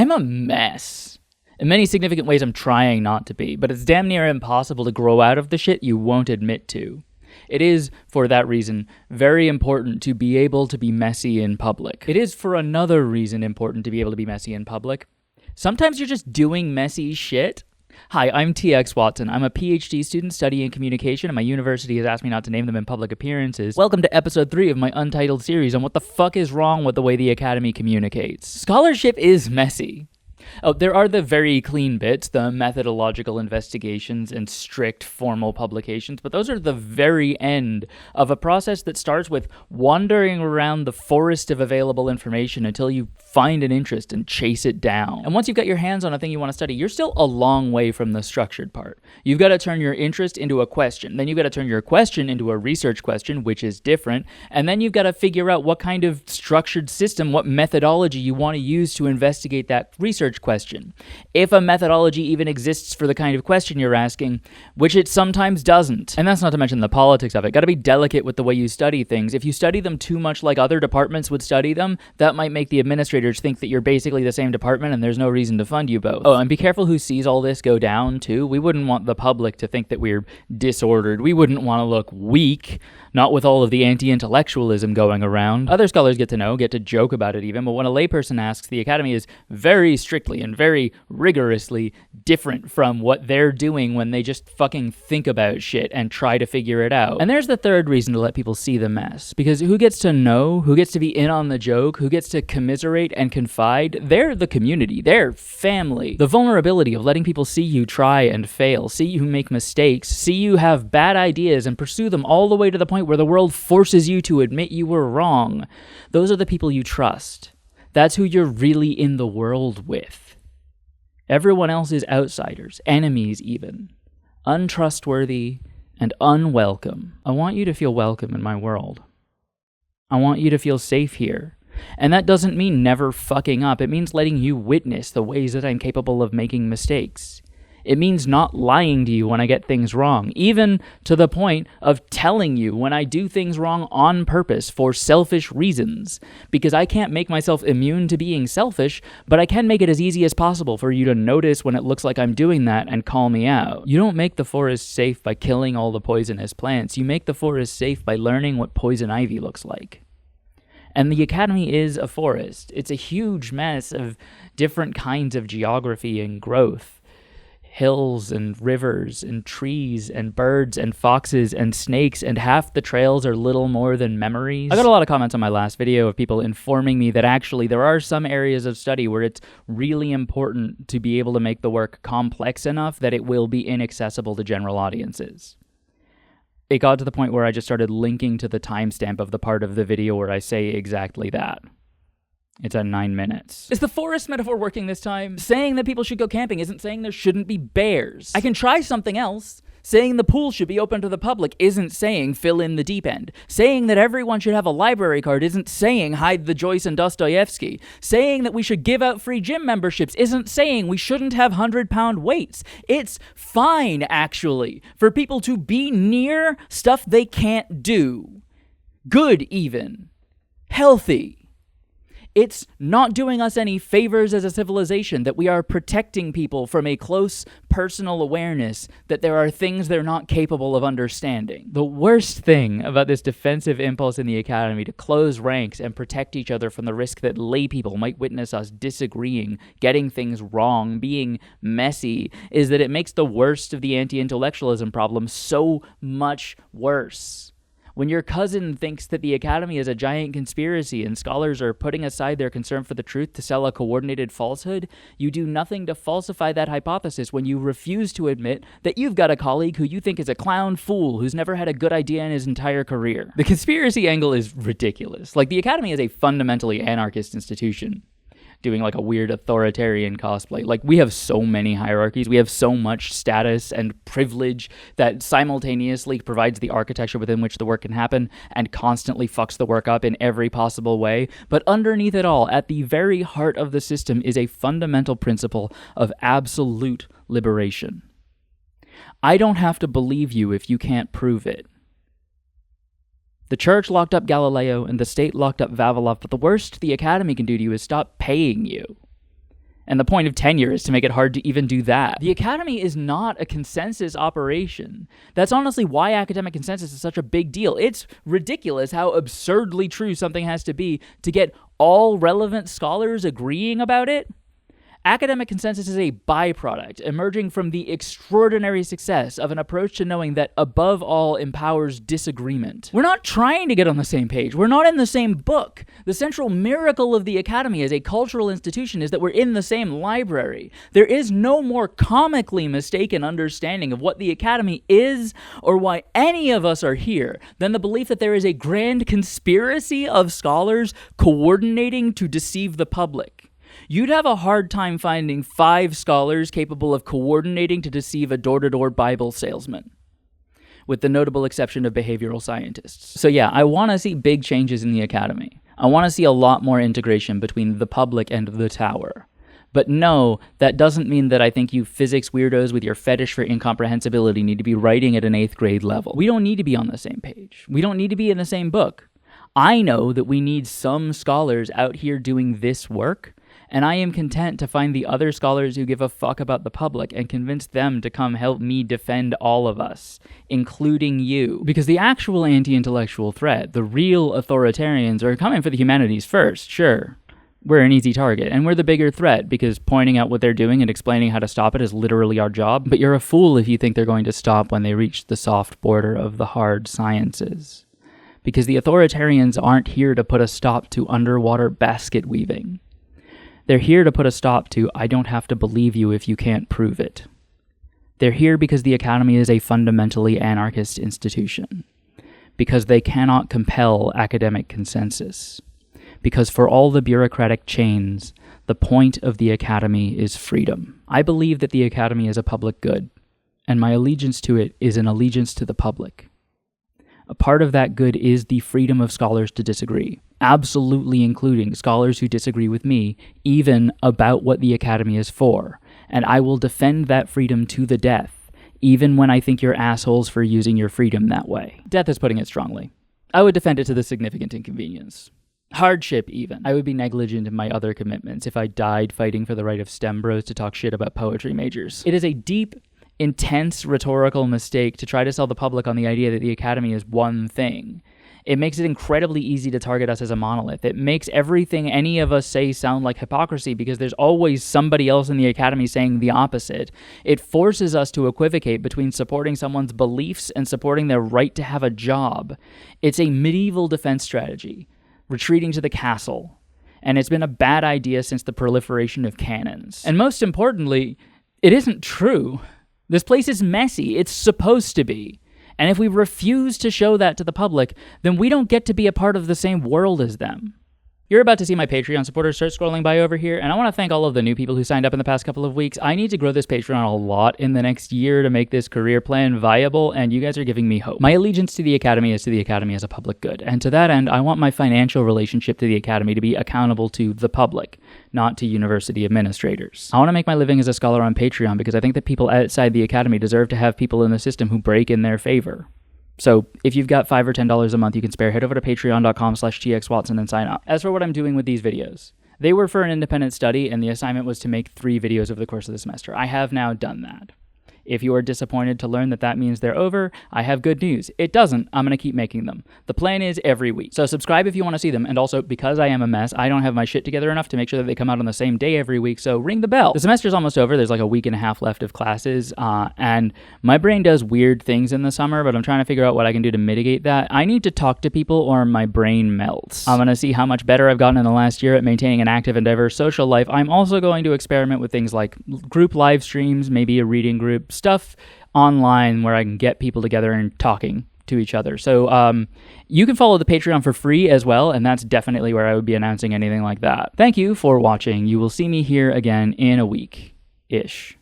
I'm a mess. In many significant ways, I'm trying not to be, but it's damn near impossible to grow out of the shit you won't admit to. It is, for that reason, very important to be able to be messy in public. It is, for another reason, important to be able to be messy in public. Sometimes you're just doing messy shit. Hi, I'm TX Watson. I'm a PhD student studying communication, and my university has asked me not to name them in public appearances. Welcome to episode 3 of my untitled series on what the fuck is wrong with the way the Academy communicates. Scholarship is messy. Oh, there are the very clean bits, the methodological investigations and strict formal publications, but those are the very end of a process that starts with wandering around the forest of available information until you find an interest and chase it down. And once you've got your hands on a thing you want to study, you're still a long way from the structured part. You've got to turn your interest into a question. Then you've got to turn your question into a research question, which is different. And then you've got to figure out what kind of structured system, what methodology you want to use to investigate that research question. If a methodology even exists for the kind of question you're asking, which it sometimes doesn't. And that's not to mention the politics of it. Got to be delicate with the way you study things. If you study them too much like other departments would study them, that might make the administrators think that you're basically the same department and there's no reason to fund you both. Oh, and be careful who sees all this go down, too. We wouldn't want the public to think that we're disordered. We wouldn't want to look weak, not with all of the anti-intellectualism going around. Other scholars get to know, get to joke about it even, but when a layperson asks, the Academy is very strictly and very rigorously different from what they're doing when they just fucking think about shit and try to figure it out. And there's the third reason to let people see the mess, because who gets to know, who gets to be in on the joke, who gets to commiserate and confide, they're the community, they're family. The vulnerability of letting people see you try and fail, see you make mistakes, see you have bad ideas and pursue them all the way to the point where the world forces you to admit you were wrong. Those are the people you trust. That's who you're really in the world with. Everyone else is outsiders, enemies even, untrustworthy and unwelcome. I want you to feel welcome in my world. I want you to feel safe here. And that doesn't mean never fucking up. It means letting you witness the ways that I'm capable of making mistakes. It means not lying to you when I get things wrong, even to the point of telling you when I do things wrong on purpose for selfish reasons. Because I can't make myself immune to being selfish, but I can make it as easy as possible for you to notice when it looks like I'm doing that and call me out. You don't make the forest safe by killing all the poisonous plants. You make the forest safe by learning what poison ivy looks like. And the Academy is a forest. It's a huge mess of different kinds of geography and growth. Hills and rivers and trees and birds and foxes and snakes, and half the trails are little more than memories. I got a lot of comments on my last video of people informing me that actually there are some areas of study where it's really important to be able to make the work complex enough that it will be inaccessible to general audiences. It got to the point where I just started linking to the timestamp of the part of the video where I say exactly that. It's at 9 minutes. Is the forest metaphor working this time? Saying that people should go camping isn't saying there shouldn't be bears. I can try something else. Saying the pool should be open to the public isn't saying fill in the deep end. Saying that everyone should have a library card isn't saying hide the Joyce and Dostoevsky. Saying that we should give out free gym memberships isn't saying we shouldn't have 100-pound weights. It's fine, actually, for people to be near stuff they can't do. Good, even. Healthy. It's not doing us any favors as a civilization that we are protecting people from a close personal awareness that there are things they're not capable of understanding. The worst thing about this defensive impulse in the Academy to close ranks and protect each other from the risk that lay people might witness us disagreeing, getting things wrong, being messy, is that it makes the worst of the anti-intellectualism problem so much worse. When your cousin thinks that the Academy is a giant conspiracy and scholars are putting aside their concern for the truth to sell a coordinated falsehood, you do nothing to falsify that hypothesis when you refuse to admit that you've got a colleague who you think is a clown fool who's never had a good idea in his entire career. The conspiracy angle is ridiculous. Like, the Academy is a fundamentally anarchist institution. Doing like a weird authoritarian cosplay. Like, we have so many hierarchies, we have so much status and privilege that simultaneously provides the architecture within which the work can happen and constantly fucks the work up in every possible way. But underneath it all, at the very heart of the system, is a fundamental principle of absolute liberation. I don't have to believe you if you can't prove it. The church locked up Galileo and the state locked up Vavilov, but the worst the Academy can do to you is stop paying you. And the point of tenure is to make it hard to even do that. The Academy is not a consensus operation. That's honestly why academic consensus is such a big deal. It's ridiculous how absurdly true something has to be to get all relevant scholars agreeing about it. Academic consensus is a byproduct emerging from the extraordinary success of an approach to knowing that above all empowers disagreement. We're not trying to get on the same page. We're not in the same book. The central miracle of the Academy as a cultural institution is that we're in the same library. There is no more comically mistaken understanding of what the Academy is or why any of us are here than the belief that there is a grand conspiracy of scholars coordinating to deceive the public. You'd have a hard time finding 5 scholars capable of coordinating to deceive a door-to-door Bible salesman, with the notable exception of behavioral scientists. So yeah, I want to see big changes in the Academy. I want to see a lot more integration between the public and the tower. But no, that doesn't mean that I think you physics weirdos with your fetish for incomprehensibility need to be writing at an 8th grade level. We don't need to be on the same page. We don't need to be in the same book. I know that we need some scholars out here doing this work, and I am content to find the other scholars who give a fuck about the public and convince them to come help me defend all of us, including you. Because the actual anti-intellectual threat, the real authoritarians, are coming for the humanities first, sure. We're an easy target, and we're the bigger threat because pointing out what they're doing and explaining how to stop it is literally our job. But you're a fool if you think they're going to stop when they reach the soft border of the hard sciences. Because the authoritarians aren't here to put a stop to underwater basket weaving. They're here to put a stop to, I don't have to believe you if you can't prove it. They're here because the Academy is a fundamentally anarchist institution. Because they cannot compel academic consensus. Because for all the bureaucratic chains, the point of the Academy is freedom. I believe that the Academy is a public good, and my allegiance to it is an allegiance to the public. A part of that good is the freedom of scholars to disagree, absolutely including scholars who disagree with me, even about what the Academy is for. And I will defend that freedom to the death, even when I think you're assholes for using your freedom that way. Death is putting it strongly. I would defend it to the significant inconvenience. Hardship, even. I would be negligent in my other commitments if I died fighting for the right of STEM bros to talk shit about poetry majors. It is a deep, intense rhetorical mistake to try to sell the public on the idea that the Academy is one thing. It makes it incredibly easy to target us as a monolith. It makes everything any of us say sound like hypocrisy because there's always somebody else in the Academy saying the opposite. It forces us to equivocate between supporting someone's beliefs and supporting their right to have a job. It's a medieval defense strategy, retreating to the castle. And it's been a bad idea since the proliferation of cannons. And most importantly, it isn't true. This place is messy. It's supposed to be. And if we refuse to show that to the public, then we don't get to be a part of the same world as them. You're about to see my Patreon supporters start scrolling by over here, and I want to thank all of the new people who signed up in the past couple of weeks. I need to grow this Patreon a lot in the next year to make this career plan viable, and you guys are giving me hope. My allegiance to the Academy is to the Academy as a public good, and to that end, I want my financial relationship to the Academy to be accountable to the public, not to university administrators. I want to make my living as a scholar on Patreon because I think that people outside the Academy deserve to have people in the system who break in their favor. So if you've got $5 or $10 a month you can spare, head over to patreon.com/txwatson and sign up. As for what I'm doing with these videos, they were for an independent study and the assignment was to make 3 videos over the course of the semester. I have now done that. If you are disappointed to learn that that means they're over, I have good news. It doesn't. I'm going to keep making them. The plan is every week. So subscribe if you want to see them. And also, because I am a mess, I don't have my shit together enough to make sure that they come out on the same day every week. So ring the bell. The semester's almost over. There's like a week and a half left of classes. And my brain does weird things in the summer, but I'm trying to figure out what I can do to mitigate that. I need to talk to people or my brain melts. I'm going to see how much better I've gotten in the last year at maintaining an active and diverse social life. I'm also going to experiment with things like group live streams, maybe a reading group, stuff online where I can get people together and talking to each other. So you can follow the Patreon for free as well, and that's definitely where I would be announcing anything like that. Thank you for watching. You will see me here again in a week-ish.